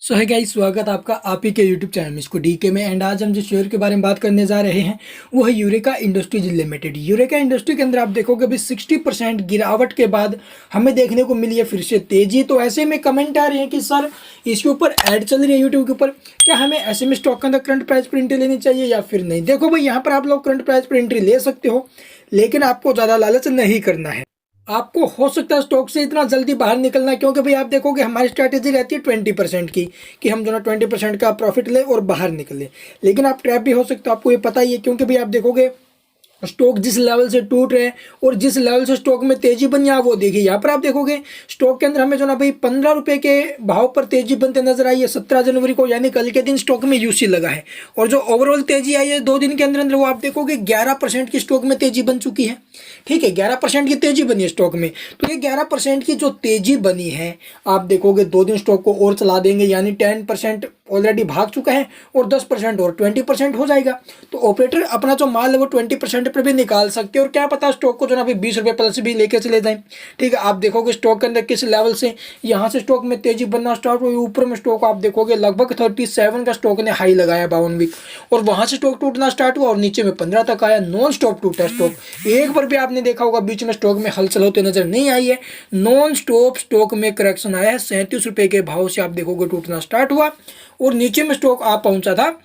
सो है गाइस, स्वागत आपका आप ही के यूट्यूब चैनल में इसको डीके में। एंड आज हम जिस शेयर के बारे में बात करने जा रहे हैं वो है eureka industries limited. Eureka industry के अंदर आप देखोगे अभी 60% गिरावट के बाद हमें देखने को मिली है फिर से तेजी। तो ऐसे में कमेंट आ रहे हैं कि सर इसके ऊपर ऐड चल रही है यूट्यूब के ऊपर, क्या हमें ऐसे में स्टॉक के अंदर करंट प्राइस पर एंट्री लेनी चाहिए या फिर नहीं। देखो भाई, यहाँ पर आप लोग करंट प्राइस पर एंट्री ले सकते हो, लेकिन आपको ज़्यादा लालच नहीं करना है। आपको हो सकता है स्टॉक से इतना जल्दी बाहर निकलना है, क्योंकि भाई आप देखोगे हमारी स्ट्रैटेजी रहती है 20% की, कि हम जो ना 20% का प्रॉफिट लें और बाहर निकलें। लेकिन आप ट्रैप भी हो सकते हो, आपको ये पता ही है, क्योंकि भाई आप देखोगे स्टॉक जिस लेवल से टूट रहे हैं और जिस लेवल से स्टॉक में तेजी बनी है वो देखिए। यहाँ पर आप देखोगे स्टॉक के अंदर हमें जो ना भाई 15 रुपये के भाव पर तेजी बनते नजर आई है 17 जनवरी को, यानी कल के दिन स्टॉक में यूसी लगा है। और जो ओवरऑल तेजी आई है 2 दिन के अंदर अंदर वो आप देखोगे 11% की स्टॉक में तेजी बन चुकी है। ठीक है, 11% की तेजी बनी है स्टॉक में। तो ये 11% की जो तेजी बनी है, आप देखोगे 2 दिन स्टॉक को और चला देंगे, यानी 10% ऑलरेडी भाग चुका है और 10% और 20% हो जाएगा। तो ऑपरेटर अपना जो माल है वो 20% पर भी निकाल सकते हैं, और क्या पता स्टॉक को जो ना अभी 20 रुपये प्लस भी लेके चले जाएं। ठीक है, आप देखोगे स्टॉक के अंदर किस लेवल से यहाँ से स्टॉक में तेजी बनना स्टार्ट हुई। ऊपर में स्टॉक आप देखोगे लगभग 37 का स्टॉक ने हाई लगाया 52 वीक, और वहां से स्टॉक टूटना स्टार्ट हुआ और नीचे में 15 तक आया। नॉन स्टॉप टूटा स्टॉक, एक बार भी आपने देखा होगा बीच में स्टॉक में हलचल होते नजर नहीं आई है। नॉन स्टॉप स्टॉक में करेक्शन आया है, 37 रुपये के भाव से आप देखोगे टूटना स्टार्ट हुआ और नीचे में स्टॉक आप पहुंचा था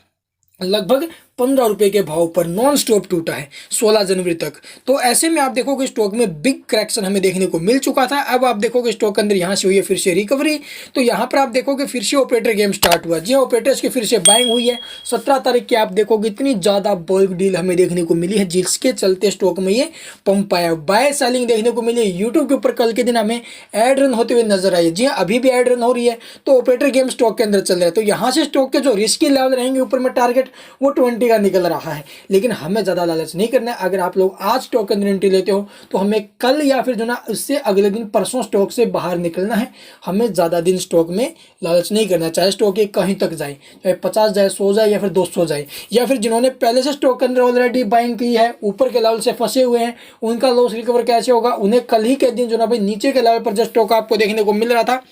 लगभग 15 रुपये के भाव पर। नॉन स्टॉप टूटा है 16 जनवरी तक। तो ऐसे में आप देखोगे स्टॉक में बिग करेक्शन हमें देखने को मिल चुका था। अब आप देखोगे स्टॉक के अंदर यहाँ से हुई है फिर से रिकवरी। तो यहाँ पर आप देखोगे फिर से ऑपरेटर गेम स्टार्ट हुआ। जी, ऑपरेटर्स की फिर से बाइंग हुई है 17 तारीख की। आप देखोगे इतनी ज़्यादा बल्क डील हमें देखने को मिली है, जिसके चलते स्टॉक में ये पंप आया। बाय सेलिंग देखने को मिली है। यूट्यूब के ऊपर कल के दिन हमें एड रन होते हुए नजर आई है। जी हाँ, अभी भी एड रन हो रही है। तो ऑपरेटर गेम स्टॉक के अंदर चल रहा है। तो यहाँ से स्टॉक के जो रिस्की लेवल रहेंगे ऊपर में टारगेट वो 20 का निकल रहा है। लेकिन हमें ज़्यादा लालच नहीं करना है। अगर आप लोग आज स्टॉक के अंदर एंट्री लेते हो तो हमें कल या फिर जो ना उससे अगले दिन परसों स्टॉक से बाहर निकलना है। हमें ज़्यादा दिन स्टॉक में लालच नहीं करना, चाहे स्टॉक ये कहीं तक जाए, चाहे 50 जाए, 100 जाए या फिर 200 जाए। या फिर जिन्होंने पहले से स्टॉक के अंदर ऑलरेडी बाइंग की है, ऊपर के लेवल से फंसे हुए हैं, उनका लॉस रिकवर कैसे होगा, उन्हें कल ही के दिन जो ना भाई नीचे के लेवल पर जो स्टॉक आपको देखने को मिल रहा था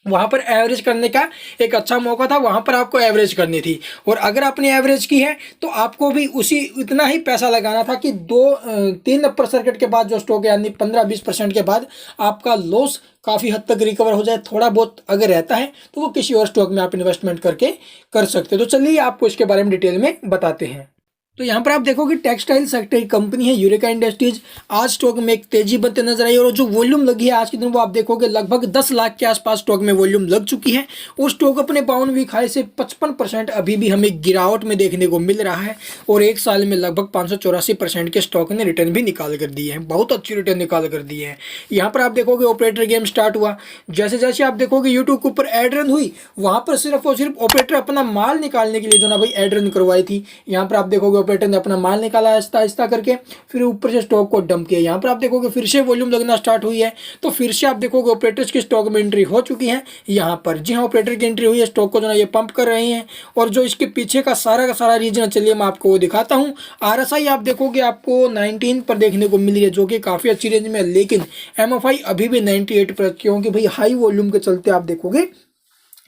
वहाँ पर एवरेज करने का एक अच्छा मौका था। वहाँ पर आपको एवरेज करनी थी, और अगर आपने एवरेज की है तो आपको भी उसी इतना ही पैसा लगाना था कि 2-3 अपर सर्किट के बाद जो स्टॉक है, यानी 15-20% के बाद आपका लॉस काफ़ी हद तक रिकवर हो जाए। थोड़ा बहुत अगर रहता है तो वो किसी और स्टॉक में आप इन्वेस्टमेंट करके कर सकते हो। तो चलिए आपको इसके बारे में डिटेल में बताते हैं। तो यहाँ पर आप देखोगे टेक्सटाइल सेक्टर की कंपनी है यूरेका इंडस्ट्रीज। आज स्टॉक में एक तेजी बनते नजर आई, और जो वॉल्यूम लगी है आज के दिन वो आप देखोगे लगभग 10 लाख के आसपास स्टॉक में वॉल्यूम लग चुकी है। और स्टॉक अपने 52 वीक हाई से 55% अभी भी हमें गिरावट में देखने को मिल रहा है, और एक साल में लगभग 584% के स्टॉक ने रिटर्न भी निकाल कर दिए हैं। बहुत अच्छी रिटर्न निकाल कर दिए हैं। यहाँ पर आप देखोगे ऑपरेटर गेम स्टार्ट हुआ। जैसे जैसे आप देखोगे यूट्यूब के ऊपर एड रन हुई, वहाँ पर सिर्फ और सिर्फ ऑपरेटर अपना माल निकालने के लिए जो ना भाई एड रन करवाई थी। यहाँ पर आप देखोगे ऑपरेटर ने अपना माल निकाला आहिस्ता आहिस्ता करके, फिर ऊपर से स्टॉक को डंप किया। यहाँ पर आप देखोगे फिर से वॉल्यूम लगना स्टार्ट हुई है। तो फिर से आप देखोगे ऑपरेटर्स की स्टॉक में एंट्री हो चुकी है। यहाँ पर जी हाँ, ऑपरेटर की एंट्री हुई है, स्टॉक को जो ना ये पंप कर रहे हैं। और जो इसके पीछे का सारा रीजन, चलिए मैं आपको वो दिखाता हूँ। RSI आप देखोगे आपको 19 पर देखने को मिली है, जो कि काफ़ी अच्छी रेंज में है। लेकिन MFI अभी भी 98 पर, क्योंकि भाई हाई वॉल्यूम के चलते आप देखोगे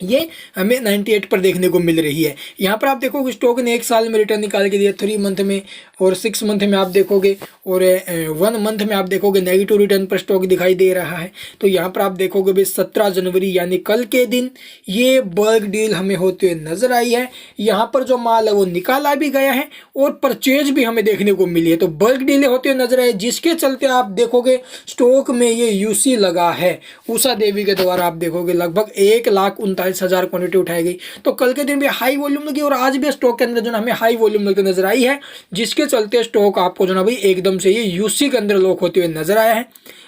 ये हमें 98 पर देखने को मिल रही है। यहाँ पर आप देखोगे स्टॉक ने एक साल में रिटर्न निकाल के दिया, 3 मंथ में और 6 मंथ में आप देखोगे, और 1 मंथ में आप देखोगे नेगेटिव रिटर्न पर स्टॉक दिखाई दे रहा है। तो यहाँ पर आप देखोगे भाई 17 जनवरी यानी कल के दिन ये बल्क डील हमें होते हुए नजर आई है। यहाँ पर जो माल है वो निकाला भी गया है और परचेज भी हमें देखने को मिली है। तो बल्क डील होते हुए नजर आई, जिसके चलते आप देखोगे स्टॉक में ये यूसी लगा है। उषा देवी के द्वारा आप देखोगे लगभग 1,39,000 क्वांटिटी उठाई गई। तो कल के दिन भी हाई वॉल्यूम लगी, और आज भी स्टॉक के अंदर जो ना हमें हाई वॉल्यूम लगते नजर आई है, जिसके चलते स्टॉक आपको जो ना भाई एकदम से ये यूसी के अंदर लॉक होते हुए नजर आया है।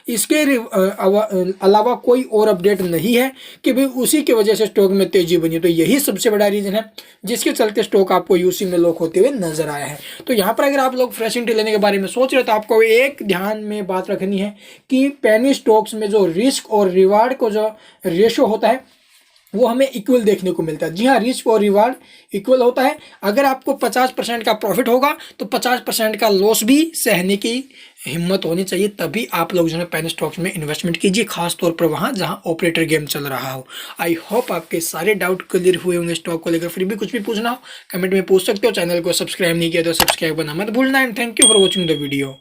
इसके अलावा कोई और अपडेट नहीं है कि भाई उसी की वजह से स्टॉक में तेजी बनी। तो यही सबसे बड़ा रीजन है जिसके चलते स्टॉक आपको यूसी में लॉक होते हुए नजर आया है। तो यहाँ पर अगर आप लोग फ्रेश एंट्री लेने के बारे में सोच रहे हो तो आपको एक ध्यान में बात रखनी है कि पेनी स्टॉक्स में जो रिस्क और रिवार्ड को जो रेशो होता है वो हमें इक्वल देखने को मिलता है। जी हाँ, रिस्क और रिवार्ड इक्वल होता है। अगर आपको 50% का प्रॉफिट होगा तो 50% का लॉस भी सहने की हिम्मत होनी चाहिए, तभी आप लोग जो है पेनी स्टॉक्स में इन्वेस्टमेंट कीजिए, खास तौर पर वहाँ जहाँ ऑपरेटर गेम चल रहा हो। आई होप आपके सारे डाउट क्लियर हुए होंगे स्टॉक को लेकर। फिर भी कुछ भी पूछना हो कमेंट में पूछ सकते हो। चैनल को सब्सक्राइब नहीं किया तो सब्सक्राइब करना मत भूलना। And thank you for watching the video.